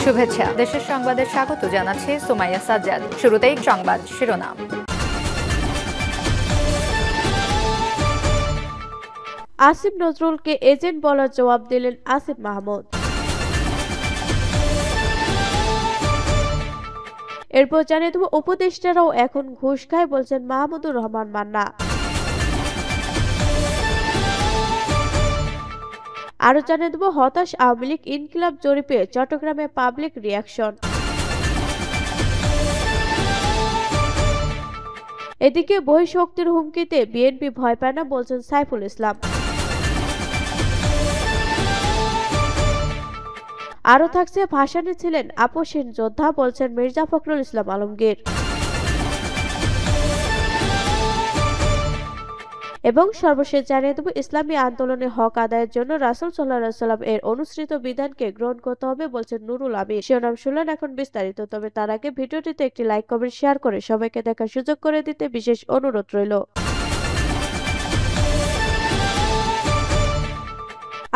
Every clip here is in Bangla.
শুভেচ্ছা। দেশের সংবাদে স্বাগত জানাচ্ছি সুমাইয়া সাজ্জাদ। শুরুতেই সংবাদ শিরোনাম। আসিফ নজরুলকে এজেন্ট বলার জবাব দিলেন আসিফ মাহমুদ। এরপর জানিয়ে দেব, উপদেষ্টারাও এখন ঘুষ খায় বলছেন মাহমুদুর রহমান মান্না। আরো জানিয়ে দেব, হতাশ আওয়ামী লীগ, ইনকিলাব জরিপে চট্টগ্রামে পাবলিক রিয়াকশন। এদিকে বহিঃশক্তির হুমকিতে বিএনপি ভয় পায় না বলছেন সাইফুল ইসলাম। আরো থাকছে, ভাসানী ছিলেন আপসহীন যোদ্ধা বলছেন মির্জা ফখরুল ইসলাম আলমগীর। এবং সর্বশেষ জানিয়ে দেব, ইসলামী আন্দোলনে হক আদায়ের জন্য রাসূল সাল্লাল্লাহু আলাইহি ওয়াসাল্লাম এর অনুসৃত বিধানকে গ্রহণ করতে হবে বলছেন নুরুল আমিন। শিরোনাম শুনলেন, এখন বিস্তারিত। তবে তার আগে ভিডিওটিতে একটি লাইক, কমেন্ট, শেয়ার করে সবাইকে দেখার সুযোগ করে দিতে বিশেষ অনুরোধ রইল।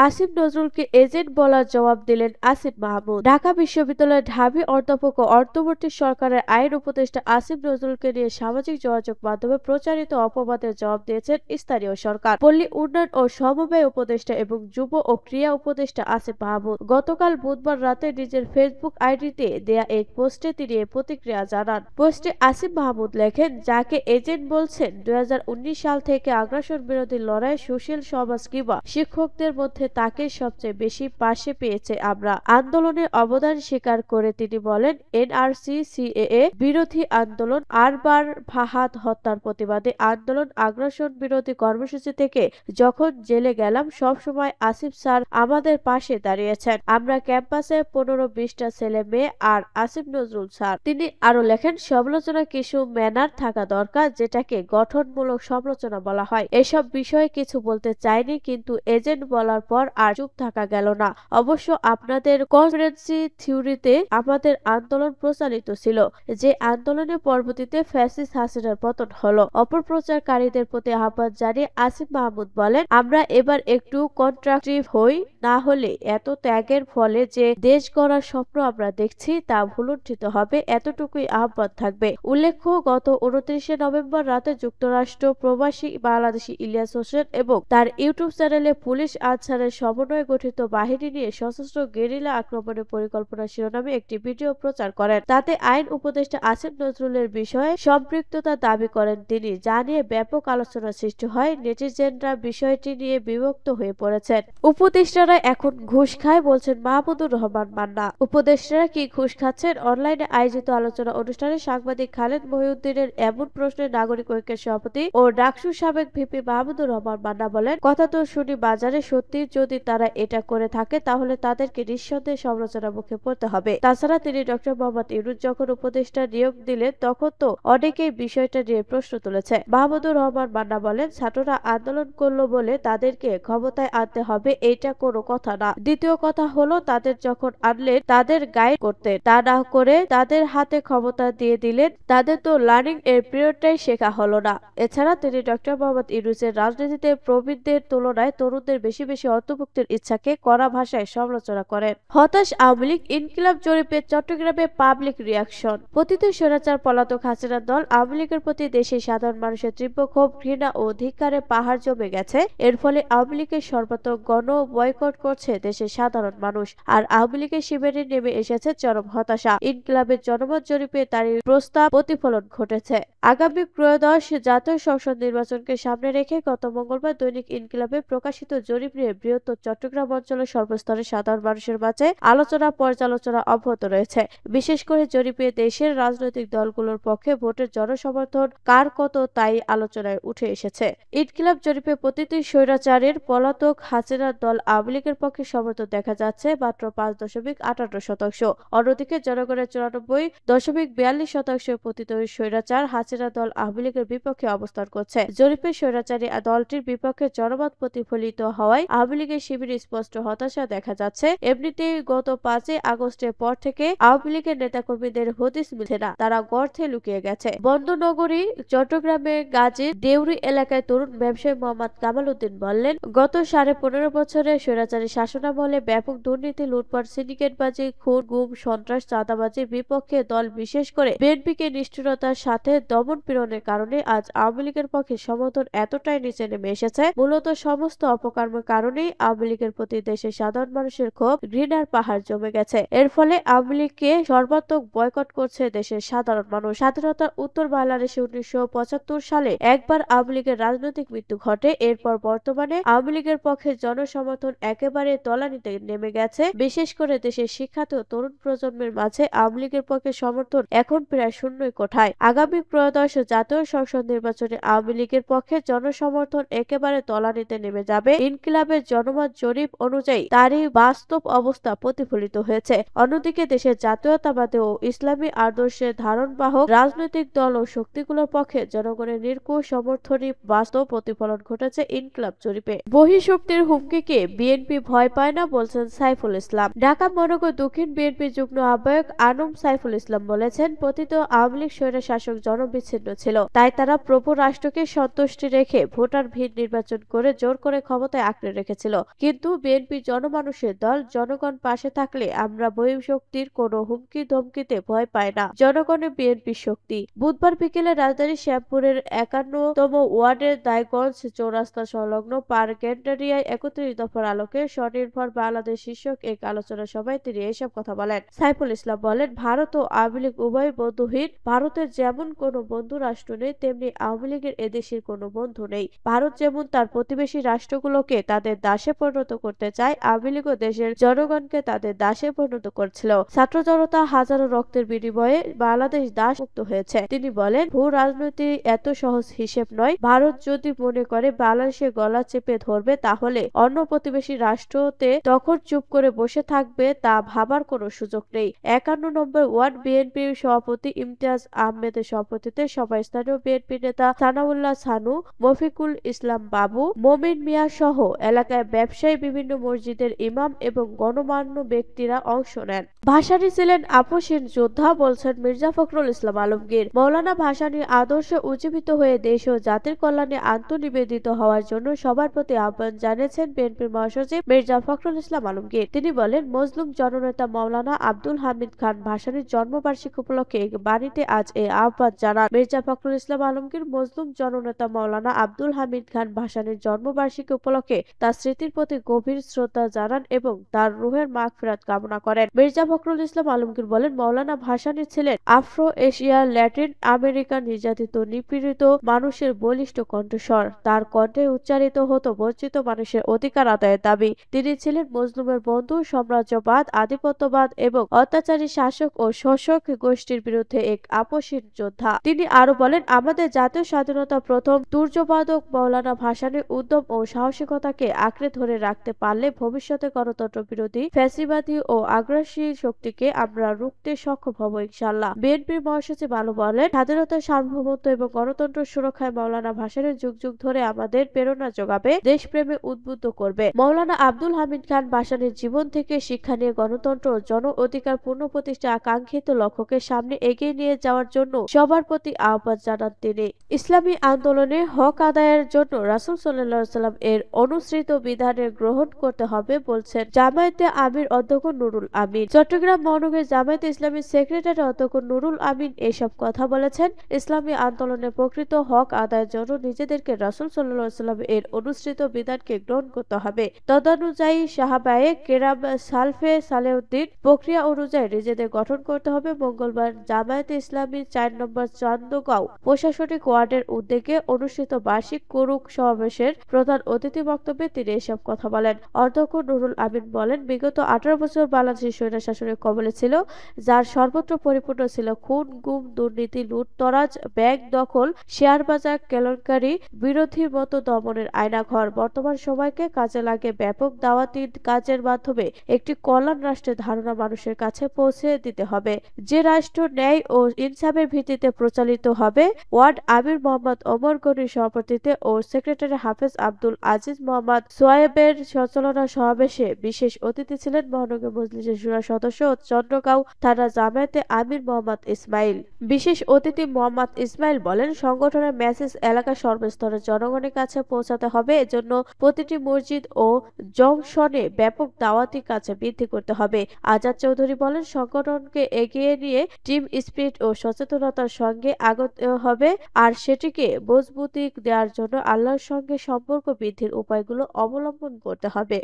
আসিফ নজরুলকে এজেন্ট বলার জবাব দিলেন আসিফ মাহমুদ। ঢাকা বিশ্ববিদ্যালয়ের ঢাবি অধ্যাপক ও অন্তর্বর্তী সরকারের আইন উপদেষ্টা আসিফ নজরুলকে নিয়ে সামাজিক যোগাযোগ মাধ্যমে প্রচারিত অপবাদের জবাব দিয়েছেন স্থানীয় সরকার, পল্লী উন্নয়ন ও সমবায় উপদেষ্টা এবং যুব ও ক্রীড়া উপদেষ্টা আসিফ মাহমুদ। গতকাল বুধবার রাতে নিজের ফেসবুক আইডিতে দেয়া এক পোস্টে তিনি এ প্রতিক্রিয়া জানান। পোস্টে আসিফ মাহমুদ লেখেন, যাকে এজেন্ট বলছেন, 2019 সাল থেকে আগ্রাসন বিরোধী লড়াই, সুশীল সমাজ কিংবা শিক্ষকদের মধ্যে তাকে সবচেয়ে বেশি পাশে পেয়েছে আমরা। আন্দোলনের অবদান স্বীকার করে তিনি বলেন, এনআরসি, সিএএ বিরোধী আন্দোলন, আরবার ফাহাদ হত্যার প্রতিবাদে আন্দোলন, আগ্রাসন বিরোধী কর্মসূচি থেকে যখন জেলে গেলাম, সব সময় আসিফ স্যার আমাদের পাশে দাঁড়িয়েছেন। আমরা ক্যাম্পাসে 15-20টা ছেলে মেয়ে আর আসিফ নজরুল স্যার। তিনি আরো লেখেন, সমালোচনা কিছু ম্যানার থাকা দরকার, যেটাকে গঠনমূলক সমালোচনা বলা হয়। এসব বিষয়ে কিছু বলতে চাইনি, কিন্তু এজেন্ট বলার পর আর চুপ থাকা গেল না। অবশ্য আপনাদের কনস্পিরেসি থিওরিতে আমাদের আন্দোলন প্রচালিত ছিল, যে আন্দোলনের পরবর্তীতে ফ্যাসিস্ট হাসিনার পতন হলো। অপপ্রচারকারীদের প্রতি আহ্বান জানিয়ে আসিফ মাহমুদ বলেন, আমরা এবার একটু কন্ট্রাকটিভ হই, না হলে এত ত্যাগের ফলে যে দেশ গড়ার স্বপ্ন আমরা দেখছি তা ভুলুণ্ঠিত হবে। এতটুকুই আহ্বান থাকবে। উল্লেখ্য, গত 29 নভেম্বর রাতে যুক্তরাষ্ট্র প্রবাসী বাংলাদেশি ইলিয়াস হোসেন এবং তার ইউটিউব চ্যানেলে পুলিশ আনসারের সমন্বয়ে গঠিত বাহিনী নিয়ে সশস্ত্র গেরিলা আক্রমণের পরিকল্পনা শিরোনামে একটি ভিডিও প্রচার করেন। তাতে আইন উপদেষ্টা আসিফ নজরুলের বিষয়ে সম্পৃক্ততা দাবি করেন তিনি, যা নিয়ে ব্যাপক আলোচনা সৃষ্টি হয়। নেটিজেনরা বিষয়টি নিয়ে বিভক্ত হয়ে পড়েছেন। উপদেষ্টারা এখন ঘুষ খায় বলছেন মাহমুদুর রহমান মান্না। উপদেষ্টারা কি ঘুষ খাচ্ছেন? অনলাইনে আয়োজিত আলোচনা অনুষ্ঠানে সাংবাদিক খালেদ মহিউদ্দিনের এমন প্রশ্নে নাগরিক ঐক্যের সভাপতি ও ডাকসু সাবেক ভিপি মাহমুদুর রহমান মান্না বলেন, কথা তো শুনি বাজারে, সত্যি যদি তারা এটা করে থাকে তাহলে তাদেরকে নিঃসন্দেহে সমালোচনার মুখে পড়তে হবে। তাছাড়া তিনি ডক্টর মোহাম্মদ ইউনূস যখন উপদেষ্টা নিয়োগ দিলেন তখন তো অনেকেই বিষয়টা নিয়ে প্রশ্ন তুলেছে। মাহমুদুর রহমান মান্না বলেন, ছাত্ররা আন্দোলন করলো বলে তাদেরকে ক্ষমতায় আনতে হবে, এইটা কোনো কথা না। দ্বিতীয় কথা হলো, তাদের যখন আনলেন তাদের গাইড করতেন, তা না করে তাদের হাতে ক্ষমতা দিয়ে দিলেন। তাদের তো লার্নিং এর পিরিয়ডটাই শেখা হলো না। এছাড়া তিনি ডক্টর মোহাম্মদ ইউনূসের রাজনীতিতে প্রবীণদের তুলনায় তরুণদের বেশি অন্তর্ভুক্তির ইচ্ছাকে কড়া ভাষায় সমালোচনা করেন। হতাশ আওয়ামী লীগ, ইনকিলাব জরিপে চট্টগ্রামে পাবলিক রিয়াকশন। পতিত স্বৈরাচার পলাতক হাসিনার দল আওয়ামী লীগের প্রতি দেশের সাধারণ মানুষের তীব্র ক্ষোভ, ঘৃণা ও ধিক্কারে পাহাড় জমে গেছে। এর ফলে আওয়ামী লীগের সর্বাত্মক গণ বয়কট করছে দেশের সাধারণ মানুষ, আর আওয়ামী লীগের শিবিরে নেমে এসেছে চরম হতাশা। ইনকিলাবের জনমত জরিপে তারই প্রস্তাব প্রতিফলন ঘটেছে। আগামী ত্রয়োদশ জাতীয় সংসদ নির্বাচনকে সামনে রেখে গত মঙ্গলবার দৈনিক ইনকিলাবে প্রকাশিত জরিপ নিয়ে বৃহত্তর চট্টগ্রাম অঞ্চলের সর্বস্তরের সাধারণ মানুষের মাঝে আলোচনা পর্যালোচনা অব্যাহত রয়েছে। বিশেষ করে জরিপে দেশের রাজনৈতিক দলগুলোর পক্ষে ভোটের জনসমর্থন কার কত, তাই আলোচনায় উঠে এসেছে। ইনকিলাব জরিপে প্রতিটি স্বৈরাচারের পলাতক হাসিনার দল আওয়ামী লীগের পক্ষে সমর্থন দেখা যাচ্ছে মাত্র 5.58%। অন্যদিকে জনগণের 94.42% পতিত স্বৈরাচার হাসিনা দল আওয়ামী লীগের বিপক্ষে অবস্থান করছে। জরিপে স্বৈরাচারী দলটির বিপক্ষে জনমত প্রতিফলিত হওয়ায় আওয়ামী লীগের শিবিরে স্পষ্ট হতাশা দেখা যাচ্ছে। এমনিতেই গত 5 আগস্টের পর থেকে আওয়ামী লীগের নেতাকর্মীদের হদিস মিলছে না, তারা গর্তে লুকিয়ে গেছে। বন্দরনগরী চট্টগ্রামের গাজীর দেউরি এলাকায় তরুণ ব্যবসায়ী মোহাম্মদ কামাল উদ্দিন বললেন, গত 15.5 বছরে স্বৈরাচারী শাসনামলে ব্যাপক দুর্নীতি, লুটপাট, সিন্ডিকেটবাজি, খুন, গুম, সন্ত্রাস, চাঁদাবাজির বিপক্ষে দল বিশেষ করে বিএনপিকে নিষ্ঠুরতার সাথে দমন পীড়নের কারণে আজ আওয়ামী লীগের পক্ষে সমর্থন এতটাই নিচে নেমে এসেছে। মূলত সমস্ত অপকর্মের কারণেই আওয়ামী লীগের প্রতি দেশের সাধারণ মানুষের ক্ষোভ, ঘৃণার পাহাড় জমে গেছে। এর ফলে আওয়ামী লীগকে সর্বাত্মক বয়কট করছে দেশের সাধারণ মানুষ। স্বাধীনতার উত্তর বাংলাদেশে 1975 সালে একবার আওয়ামী লীগের রাজনৈতিক মৃত্যু ঘটে। এরপর বর্তমানে আওয়ামী লীগের পক্ষে জনসমর্থন একেবারে তলানিতে নেমে গেছে। বিশেষ করে দেশের শিক্ষিত তরুণ প্রজন্মের মাঝে আওয়ামী লীগের পক্ষে সমর্থন এখন প্রায় শূন্যই কোঠায়। আগামী ত্রয়োদশ জাতীয় সংসদ নির্বাচনে আওয়ামী লীগের পক্ষে জনসমর্থন একেবারে তলানিতে নেমে যাবে। ইনকিলাবের জনমত জরিপ অনুযায়ী তারই বাস্তব অবস্থা প্রতিফলিত হয়েছে। অন্যদিকে দেশের জাতীয়তাবাদী ও ইসলামী আদর্শের ধারণবাহক রাজনৈতিক দল ও শক্তিগুলোর পক্ষে জনগণের নির্কুল সমর্থনই বাস্তব প্রতিফলন ঘটেছে ইনকিলাব জরিপে। বহিঃশক্তির হুমকিকে বিএনপি ভয় পায় না বলছেন সাইফুল ইসলাম। ঢাকা মহানগর দক্ষিণ বিএনপি যুগ্ম আহ্বায়ক আনম সাইফুল ইসলাম বলেছেন, পতিত আওয়ামী লীগ স্বৈরশাসক জনবিচ্ছিন্ন ছিল, তাই তারা প্রভু রাষ্ট্রকে সন্তুষ্টি রেখে ভোটার ভিড় নির্বাচন করে জোর করে ক্ষমতায় আঁকড়ে রেখেছিল। কিন্তু বিএনপি জনমানুষের দল, জনগণ পাশে থাকলে আমরা বহিঃশক্তির কোনো হুমকি ধমকিতে ভয় পাই না। জনগণের বিএনপি শক্তি। বুধবার বিকেলে রাজধানীর শ্যামপুরের 51তম ওয়ার্ডের দায়গঞ্জ চৌরাস্তা সংলগ্ন পার্ক গ্যান্ডারিয়ায় 31 দফার আলোকে স্বনির্ভর বাংলাদেশ শীর্ষক এক আলোচনা সভায় তিনি এসব কথা বলেন। সাইফুল ইসলাম বলেন, ভারত ও আওয়ামী লীগ উভয় বন্ধুহীন। ভারতের যেমন কোনো বন্ধু রাষ্ট্র নেই, তেমনি আওয়ামী লীগের এদেশের কোনো বন্ধু নেই। ভারত যেমন তার প্রতিবেশী রাষ্ট্রগুলোকে তাদের দাসে পরিণত করতে চায়, আওয়ামী লীগও দেশের জনগণকে তাদের দাসে পরিণত করছিল। ছাত্র জনতা হাজারো রক্তের বিনিময়ে বাংলাদেশ দাস মুক্ত হয়েছে। তিনি বলেন, ভূ রাজনীতি এত সহজ হিসেব নয়। ভারত যদি মনে করে বাংলাদেশের গলা চেপে ধরবে, তাহলে অন্য প্রতিবেশী রাষ্ট্রতে তখন চুপ করে বসে থাকবে, তা ভাবার কোনো সুযোগ নেই। 51 নম্বর ওয়ার্ড বিএনপির সভাপতি ইমতিয়াজ আহমেদের সভাপতিত্বে সভায় স্থানীয় বিএনপি নেতা সানাউল্লাহ সানু, মফিকুল ইসলাম বাবু, মমিন মিয়া সহ এলাকায় ব্যবসায়ী, বিভিন্ন মসজিদের ইমাম এবং গণমান্য ব্যক্তিরা অংশ নেন। ভাসানী ছিলেন আপসহীন যোদ্ধা বলছেন মির্জা ফখরুল ইসলাম আলমগীর। মৌলানা ভাসানীর আদর্শে উজ্জীবিত হয়ে দেশ ও জাতির কল্যাণে আত্মনিবেদিত হওয়ার জন্য সবার প্রতি আহ্বান জানিয়েছেন বিএনপির মহাসচিব মির্জা ফখরুল ইসলাম আলমগীর। তিনি বলেন, মজলুম জননেতা মৌলানা আব্দুল হামিদ খান ভাসানীর জন্মবার্ষিকী উপলক্ষে এক বাণীতে আজ এই আহ্বান জানান মির্জা ফখরুল ইসলাম আলমগীর। মজলুম জননেতা মৌলানা আব্দুল হামিদ খান ভাসানীর জন্মবার্ষিকী উপলক্ষে তার স্মৃতির প্রতি গভীর শ্রদ্ধা জানান এবং তার রুহের মাগফিরাত কামনা করেন। মির্জা ফখরুল ইসলাম আলমগীর বলেন, মৌলানা ভাসানী ছিলেন আফ্রো এশিয়া, ল্যাটিন আমেরিকান নির্যাতিত নিপীড়িত মানুষের বলিষ্ঠ কণ্ঠস্বর। তার কণ্ঠে উচ্চারিত হতো বঞ্চিত মানুষের অধিকার আদায়ের দাবি। তিনি ছিলেন মজলুমের বন্ধু। সাম্রাজ্যবাদ, আধিপত্যবাদ এবং অত্যাচারী শাসক ও শোষক গোষ্ঠীর বিরুদ্ধে এক আপসহীন যোদ্ধা। তিনি আরো বলেন, আমাদের জাতীয় স্বাধীনতা প্রথম তুর্যবাদক মৌলানা ভাসানীর উদ্যম ও সাহসিকতাকে আঁকড়ে ধরে রাখতে পারলে ভবিষ্যতে গণতন্ত্র বিরোধী, ফ্যাসিবাদী ও আগ্রাসী শক্তিকে আমরা রুখতে সক্ষম হব ইনশাআল্লাহ। বিএনপির মহাসচিব আলো বলেন, স্বাধীনতার সার্বভৌমত্ব এবং গণতন্ত্র সুরক্ষায় মৌলানা ভাসানীর যুগ যুগ ধরে আমাদের প্রেরণা যোগাবে, দেশপ্রেমে উদ্বুদ্ধ করবে। মৌলানা আব্দুল হামিদ খান ভাসানীর জীবন থেকে শিক্ষা নিয়ে গণতন্ত্র ও জন অধিকার পূর্ণ প্রতিষ্ঠা আকাঙ্ক্ষিত লক্ষ্যকে সামনে এগিয়ে নিয়ে যাওয়ার জন্য সবার প্রতি আহ্বান জানান তিনি। ইসলামী আন্দোলনে হক আদায়ের জন্য রাসূল সাল্লাল্লাহু আলাইহি ওয়াসাল্লাম এর অনুসৃত বিধানের গ্রহণ করতে হবে বলছেন জামায়াতে আমির অধ্যক্ষ নুরুল আমিন। চট্টগ্রাম মহানগর জামায়াতে ইসলামীর সেক্রেটারি অধ্যক্ষ নুরুল আমিন এসব কথা বলেছেন। ইসলামী আন্দোলনের প্রকৃত হক আদায়ের জন্য নিজেদেরকে রাসূল সাল্লাল্লাহু আলাইহি ওয়াসাল্লাম এর অনুসৃত বিধানকে গ্রহণ করতে হবে। তদানুযায়ী সাহাবায়ে কেরাম, সালফে সালেহউদ্দিন প্রক্রিয়া অনুযায়ী নিজেদের গঠন করতে হবে। মঙ্গলবার জামায়াতে ইসলামী 4 নম্বর চান্দগাঁও প্রশাসনিক ওয়ার্ডের উদ্যোগে অনুষ্ঠিত বার্ষিক কুরুক সমাবেশের প্রধান অতিথি বক্তব্যে তিনি এসব কথা বলেন। অধ্যক্ষ নুরুল আমিন বলেন, বিগত 18 বছর বাংলাদেশ স্বৈরশাসনের কবলে ছিল, যার সর্বত্র পরিপূর্ণ ছিল খুন, গুম, দুর্নীতি, লুটতরাজ, ব্যাংক দখল, শেয়ার বাজার কেলেঙ্কারি, বিরোধীর মতো দমনের আয়নাঘর। বর্তমান সময়কে কাজে লাগে ব্যাপক দাওয়াতি কাজের মাধ্যমে একটি কল্যাণ রাষ্ট্রের ধারণা মানুষের কাছে পৌঁছে দিতে হবে, যে রাষ্ট্র ন্যায় ও ইনসাফের ভিত্তিতে প্রচালিত হবে। ওয়ার্ড আমির মোহাম্মদ ওমর গনির সভাপতিত্বে ও সেক্রেটারি হাফেজ আব্দুল আজিজ মোহাম্মদ সোয়াইবের সঞ্চালনা সমাবেশে বিশেষ অতিথি ছিলেন মহানগর মজলিসের শুরা সদস্য ও চন্দ্রগাঁও থানা জামায়াতে আমির মোহাম্মদ ইসমাইল। বিশেষ অতিথি মোহাম্মদ ইসমাইল বলেন, সংগঠনের মেসেজ এলাকার সর্বস্তরের জনগণের কাছে পৌঁছাতে হবে। এজন্য প্রতিটি মসজিদ ও জংশনে ব্যাপক দাওয়াতি কাজ বৃদ্ধি করতে হবে। আজাদ চৌধুরী বলেন, সংগঠনকে এগিয়ে নিয়ে টিম স্পিরিট ও সচেতনতার সঙ্গে আগতে হবে আর সেটিকে মজবুতি দেওয়ার জন্য আল্লাহর সঙ্গে সম্পর্ক বৃদ্ধির উপায়গুলো অবলম্বন করতে হবে।